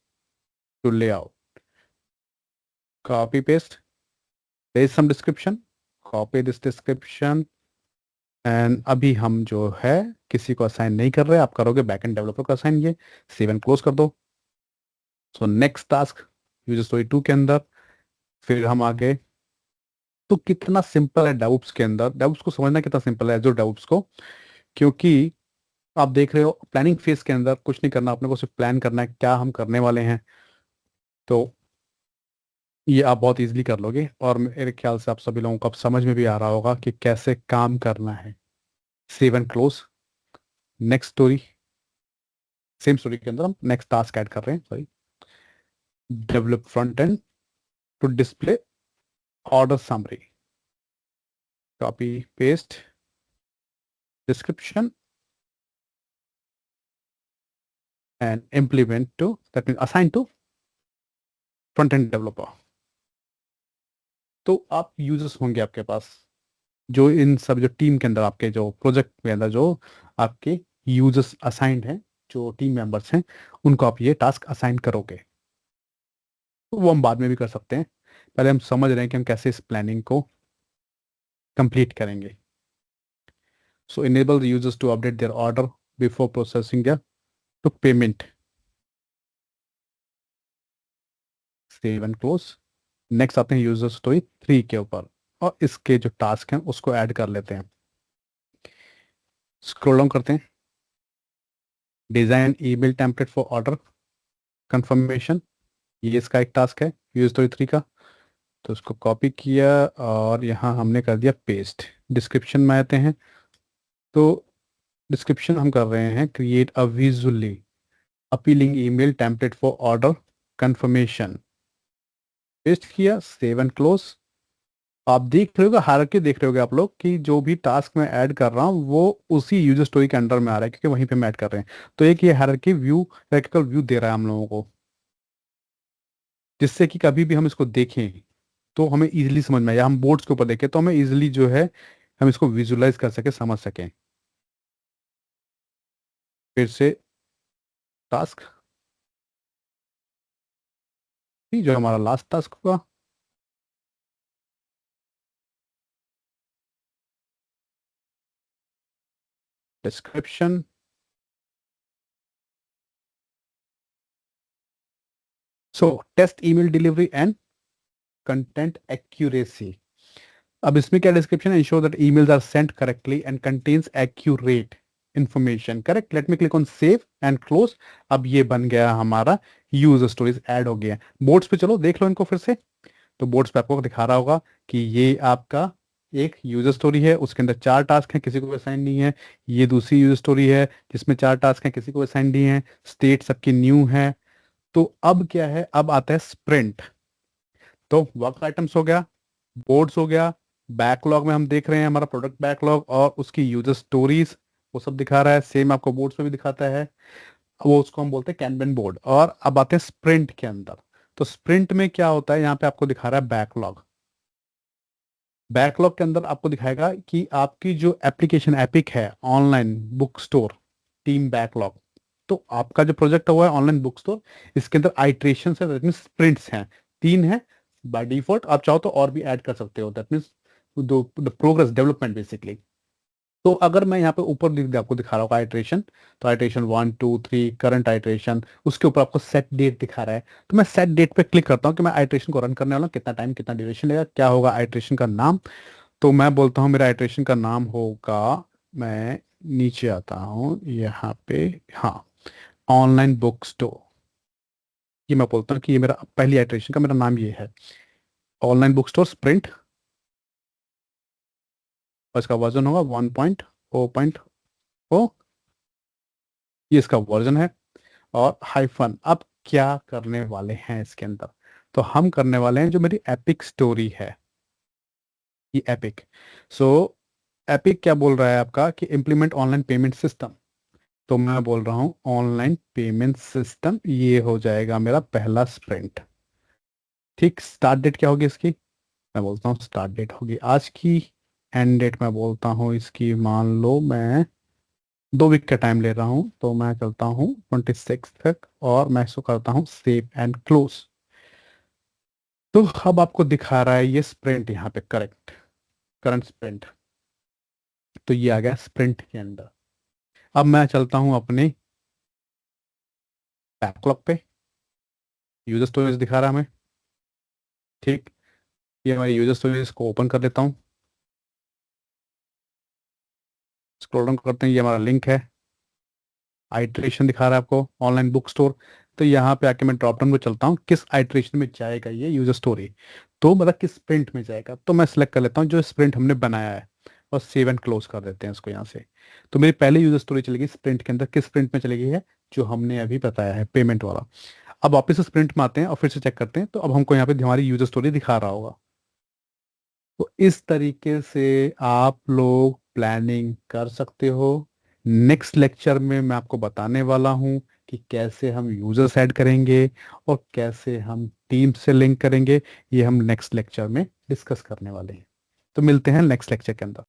to layout. Copy paste, page some description, copy this description, and अभी हम जो है किसी को असाइन नहीं कर रहे, आप करोगे बैकएंड डेवलपर को असाइन। ये सेव एंड क्लोज कर दो। So next task user story 2 के अंदर, फिर हम आगे। तो कितना सिंपल है डेवऑप्स के अंदर, डेवऑप्स को समझना कितना सिंपल है जो डेवऑप्स को, क्योंकि आप देख रहे हो प्लानिंग फेज के अंदर कुछ नहीं करना, अपने को सिर्फ प्लान करना है क्या हम करने वाले हैं। तो ये आप बहुत इजीली कर लोगे, और मेरे ख्याल से आप सभी लोगों को अब समझ में भी आ रहा होगा कि कैसे काम करना है। Save and close, next story, same story के अंदर हम नेक्स्ट टास्क ऐड कर रहे हैं, sorry, develop front end to display order summary, copy paste description and implement to, that mean assign to front end developer. तो आप users होंगे आपके पास, जो इन सब जो टीम के अंदर आपके जो प्रोजेक्ट के अंदर जो आपके यूजर्स असाइंड हैं, जो टीम मेंबर्स हैं, उनको आप ये टास्क असाइन करोगे। तो वो हम बाद में भी कर सकते हैं, पहले हम समझ रहे हैं कि हम कैसे इस प्लानिंग को कंप्लीट करेंगे। So enable the users to update their order before processing their to payment. Save and close. Next आते हैं यूजर स्टोरी 3 के ऊपर, और इसके जो टास्क हैं उसको ऐड कर लेते हैं। स्क्रॉल डाउन करते हैं। Design email template for order confirmation, ये इसका एक टास्क है यूजर स्टोरी 3 का। तो उसको कॉपी किया और यहाँ हमने कर दिया पेस्ट। डिस्क्रिप्शन में आते हैं, तो डिस्क्रिप्शन हम कर रहे हैं create a visually appealing email template for order confirmation. Paste किया, सेव एंड क्लोज। आप देख रहे होगे, हायरार्की देख रहे होगे आप लोग कि जो भी टास्क मैं ऐड कर रहा हूँ वो उसी यूजर स्टोरी के अंडर में आ रहा है, क्योंकि वहीं पे मैं ऐड कर रहे हैं। तो एक ये हायरार्की व्यू, हायरार्किकल व्यू दे रहा है हम लोगों को, जिससे कि कभी भी हम इसको देखें तो हमें इजीली समझ में आए, या हम बोर्ड्स के ऊपर देखें तो हमें इजीली जो है हम इसको विजुलाइज कर सके, समझ सकें। फिर से टास्क, जो हमारा लास्ट टास्क होगा, description. So test email delivery and content accuracy. अब इसमें क्या डिस्क्रिप्शन है? Ensure that emails are sent correctly and contains accurate information. Correct, let me click on save and close. अब ये बन गया हमारा यूजर स्टोरीज ऐड हो गया। बोर्ड्स पे चलो देख लो इनको फिर से। तो बोर्ड्स पे आपको दिखा रहा होगा कि ये आपका एक यूजर स्टोरी है, उसके अंदर 4 टास्क हैं, किसी को असाइन नहीं है। ये दूसरी यूजर स्टोरी है जिसमें 4 टास्क हैं, किसी को असाइन नहीं है। स्टेट सबकी न्यू है। तो अब क्या है, अब आता है स्प्रिंट। तो वर्क आइटम्स हो गया, बोर्ड्स हो गया, बैकलॉग में हम देख रहे हैं हमारा प्रोडक्ट बैकलॉग और उसकी यूजर स्टोरीज, वो सब दिखा रहा है। सेम आपको बोर्ड्स में भी दिखाता है, वो उसको हम बोलते हैं कैनबन बोर्ड। और अब आते हैं स्प्रिंट के अंदर। तो स्प्रिंट में क्या होता है, यहाँ पे आपको दिखा रहा है बैकलॉग। बैकलॉग के अंदर आपको दिखाएगा कि आपकी जो एप्लीकेशन एपिक है online book store team backlog. तो आपका जो प्रोजेक्ट हुआ है ऑनलाइन बुक स्टोर, इसके अंदर आइट्रेशन है, दैट मीन स्प्रिंट्स हैं, 3 हैं बाय डिफॉल्ट। आप चाहो तो और भी ऐड कर सकते हो, that means the progress development basically. तो अगर मैं यहाँ पे ऊपर आपको दिखा रहा हूँ आइट्रेशन, तो आइट्रेशन 1 2 3 करंट आइट्रेशन, उसके ऊपर आपको सेट डेट दिखा रहा है। तो मैं सेट डेट पे क्लिक करता हूँ कि मैं आइट्रेशन को रन करने वाला हूँ, कितना टाइम कितना ड्यूरेशन लेगा, क्या होगा आइट्रेशन का नाम। तो मैं बोलता हूँ मेरा आइट्रेशन का नाम होगा, मैं नीचे आता हूँ यहाँ पे, हाँ, ऑनलाइन बुक स्टोर। ये मैं बोलता हूँ कि ये मेरा पहली आइट्रेशन का मेरा नाम ये है, ऑनलाइन बुक स्टोर स्प्रिंट। और इसका वर्जन होगा 1.0.0, ये इसका वर्जन है। और हाइफन, अब क्या करने वाले हैं इसके अंदर? तो हम करने वाले हैं जो मेरी एपिक स्टोरी है, ये एपिक। सो एपिक क्या बोल रहा है आपका कि इम्प्लीमेंट ऑनलाइन पेमेंट सिस्टम। तो मैं बोल रहा हूँ ऑनलाइन पेमेंट सिस्टम, ये हो जाएगा मेरा पहला स्प्रिंट। ठीक, स्टार्ट डेट क्या होगी इसकी? मैं बोलता हूँ स्टार्ट डेट होगी आज की। एंड डेट मैं बोलता हूँ इसकी, मान लो मैं 2 वीक का टाइम ले रहा हूँ, तो मैं चलता हूँ 26 तक और मैं इसको करता हूँ सेव एंड क्लोज। तो अब आपको दिखा रहा है ये स्प्रिंट यहाँ पे, करेक्ट, करंट स्प्रिंट। तो ये आ गया स्प्रिंट के अंदर। अब मैं चलता हूँ अपने बैकलॉग पे, यूजर स्टोरेज दिखा रहा है हमें। ठीक, ये हमारी यूजर स्टोरेज को ओपन कर लेता हूँ। स्क्रॉल डाउन करते हैं, ये हमारा लिंक है, आइट्रेशन दिखा रहा है आपको ऑनलाइन बुक स्टोर। तो यहाँ पे आके मैं ड्रॉप डाउन में चलता हूँ, किस आइट्रेशन में जाएगा ये यूजर स्टोरी, तो मतलब किस स्प्रिंट में जाएगा। तो मैं सेलेक्ट कर लेता हूँ जो स्प्रिंट हमने बनाया है, और सेव एंड क्लोज कर देते हैं इसको यहाँ से। तो मेरी पहले यूजर स्टोरी चलेगी स्प्रिंट के अंदर, किस स्प्रिंट में चलेगी है, जो हमने अभी बताया है पेमेंट वाला। अब वापस स्प्रिंट में आते हैं और फिर से चेक करते हैं, तो अब हमको यहाँ पे हमारी यूजर स्टोरी दिखा रहा होगा। तो इस तरीके से आप लोग प्लानिंग कर सकते हो। नेक्स्ट लेक्चर में मैं आपको बताने वाला हूँ कि कैसे हम यूजर्स ऐड करेंगे और कैसे हम टीम से लिंक करेंगे। ये हम नेक्स्ट लेक्चर में डिस्कस करने वाले हैं। तो मिलते हैं नेक्स्ट लेक्चर के अंदर।